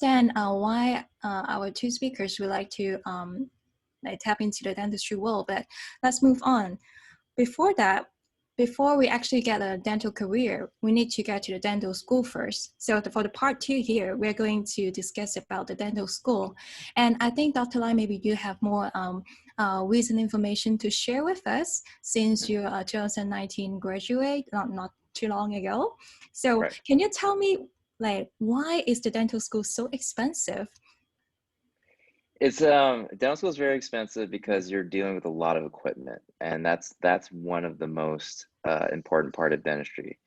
understand why our two speakers would like to tap into the dentistry world, but let's move on. Before that, before we actually get a dental career, we need to get to the dental school first. So for the part 2 here, we're going to discuss about the dental school. And I think Dr. Lai, maybe you have more recent information to share with us since you're a 2019 graduate, not too long ago. So Right. can you tell me, like, why is the dental school so expensive? It's dental school is very expensive because you're dealing with a lot of equipment, and that's one of the most important part of dentistry.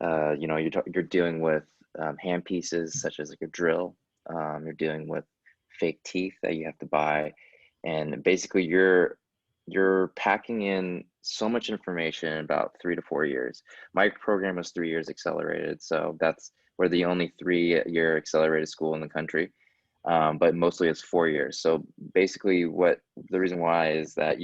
You're dealing with hand pieces such as like a drill. You're dealing with fake teeth that you have to buy, and basically you're packing in so much information in about 3 to 4 years. My program was 3 years accelerated, so we're the only 3-year accelerated school in the country. But mostly it's 4 years. So basically, what the reason why is that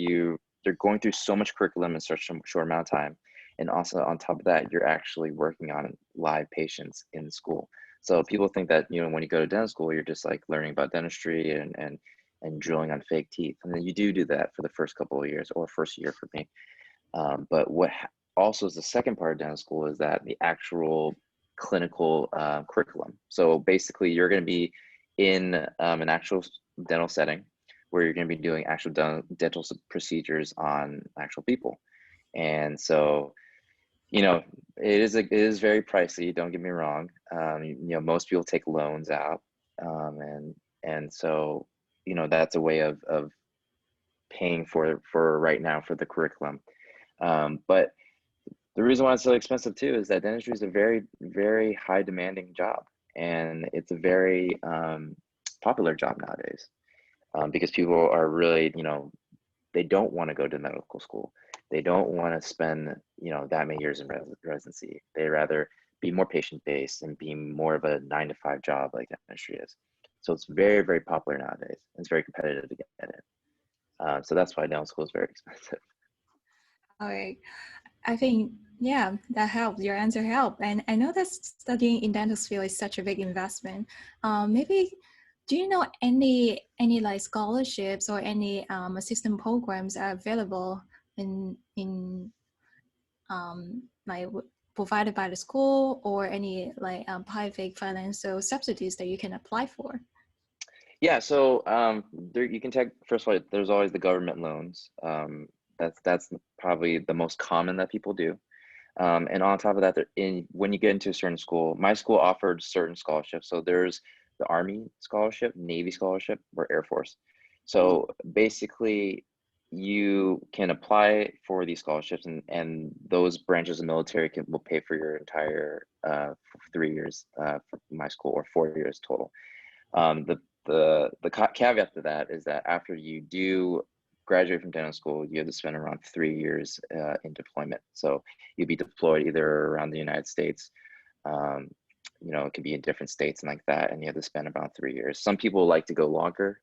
they're going through so much curriculum in such a short amount of time, and also on top of that, you're actually working on live patients in school. So people think that when you go to dental school, you're just like learning about dentistry and drilling on fake teeth, and then you do that for the first couple of years or first year for me. But what also is the second part of dental school is that the actual clinical curriculum. So basically, you're going to be in an actual dental setting where you're going to be doing actual dental procedures on actual people. And so, it is very pricey. Don't get me wrong. Most people take loans out, and so that's a way of paying for right now for the curriculum. But the reason why it's so expensive too is that dentistry is a very, very high demanding job, and it's a very popular job nowadays, because people are really, they don't want to go to medical school. They don't want to spend, that many years in residency. They rather be more patient based and be more of a 9 to 5 job like dentistry is. So it's very, very popular nowadays. It's very competitive to get in. So that's why dental school is very expensive. All right. I think, yeah, that helps. Your answer helped. And I know that studying in dentistry is such a big investment. Maybe, do you know any like scholarships or any assistant programs are available in like provided by the school, or any like private financial subsidies that you can apply for? Yeah, so there you can take, first of all, there's always the government loans. That's probably the most common that people do. And on top of that, when you get into a certain school, my school offered certain scholarships. So there's the Army scholarship, Navy scholarship, or Air Force. So basically, you can apply for these scholarships, and those branches of military will pay for your entire 3 years for my school, or 4 years total. The caveat to that is that after you do graduate from dental school, you have to spend around 3 years in deployment. So you'd be deployed either around the United States, it could be in different states and like that, and you have to spend about 3 years. Some people like to go longer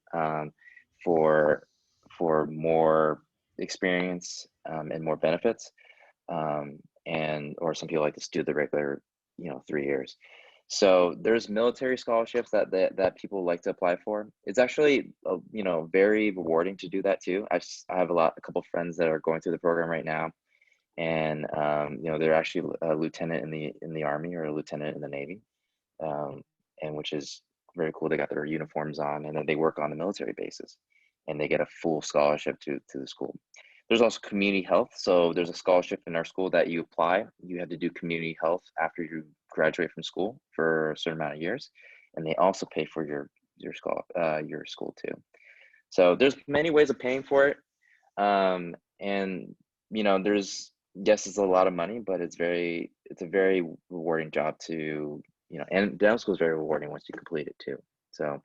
for more experience and more benefits, or some people like to do the regular 3 years. So there's military scholarships that people like to apply for. It's actually very rewarding to do that too. I have a couple friends that are going through the program right now, and they're actually a lieutenant in the Army or a lieutenant in the Navy, and which is very cool. They got their uniforms on, and then they work on the military bases, and they get a full scholarship to the school. There's also community health. So there's a scholarship in our school that you apply. You have to do community health after you graduate from school for a certain amount of years, and they also pay for your school too. So there's many ways of paying for it, and there's, yes, it's a lot of money, but it's a very rewarding job to, and dental school is very rewarding once you complete it too. So.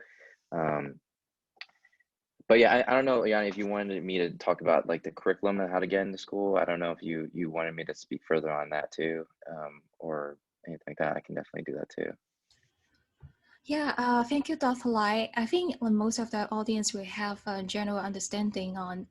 But yeah, I don't know, Yanni, if you wanted me to talk about like the curriculum and how to get into school. I don't know if you wanted me to speak further on that too, or anything like that. I can definitely do that too. Yeah, thank you, Dr. Lai. I think most of the audience will have a general understanding on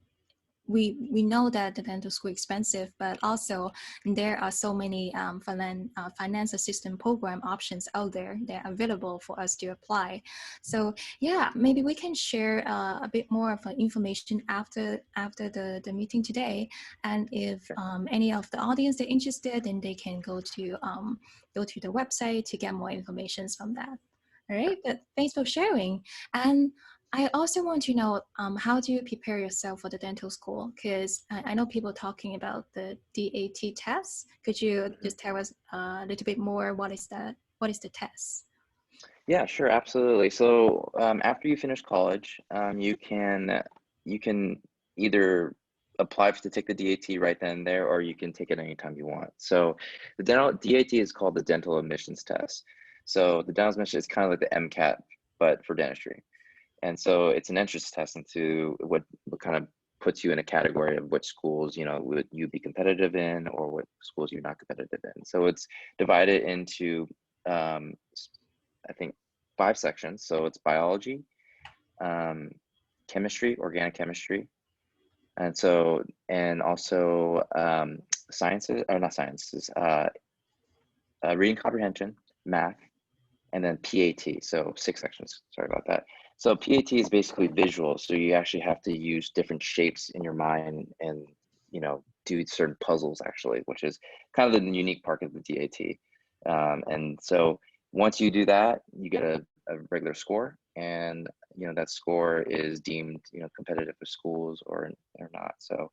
we know that the dental school is expensive, but also there are so many finance assistance program options out there that are available for us to apply. So yeah, maybe we can share a bit more of information after the meeting today. And if Sure. any of the audience are interested, then they can go to the website to get more information from that. All right, Sure. but thanks for sharing. And I also want to know, how do you prepare yourself for the dental school? Because I know people talking about the DAT test. Could you Mhm. just tell us a little bit more? What is that? What is the test? Yeah, sure, absolutely. So after you finish college, you can either apply to take the DAT right then and there, or you can take it anytime you want. So the dental DAT is called the dental admissions test. So the dental admission is kind of like the MCAT, but for dentistry. And so it's an entrance test into what kind of puts you in a category of which schools, would you be competitive in, or what schools you're not competitive in. So it's divided into um, I think 5 sections. So it's biology, um, chemistry, organic chemistry, and also sciences, or not sciences, reading comprehension, math, and then PAT. So 6 sections. Sorry about that. So PAT is basically visual. So you actually have to use different shapes in your mind and do certain puzzles actually, which is kind of the unique part of the DAT. And so once you do that, you get a regular score, and that score is deemed competitive for schools or not. So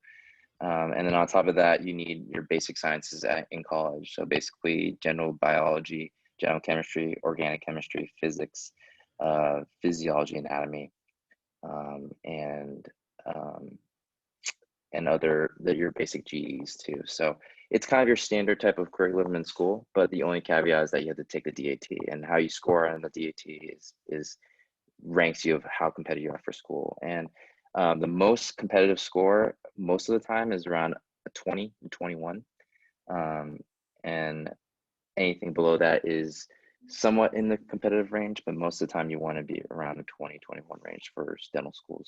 and then on top of that, you need your basic sciences in college. So basically, general biology, general chemistry, organic chemistry, physics, physiology, anatomy, um, and um, your basic GEs too. So it's kind of your standard type of curriculum in school, but the only caveat is that you have to take the DAT, and how you score on the DAT is ranks you of how competitive you are for school. And the most competitive score most of the time is around a 20 and 21. Um, and anything below that is somewhat in the competitive range, but most of the time you want to be around a 20, 21 range for dental schools.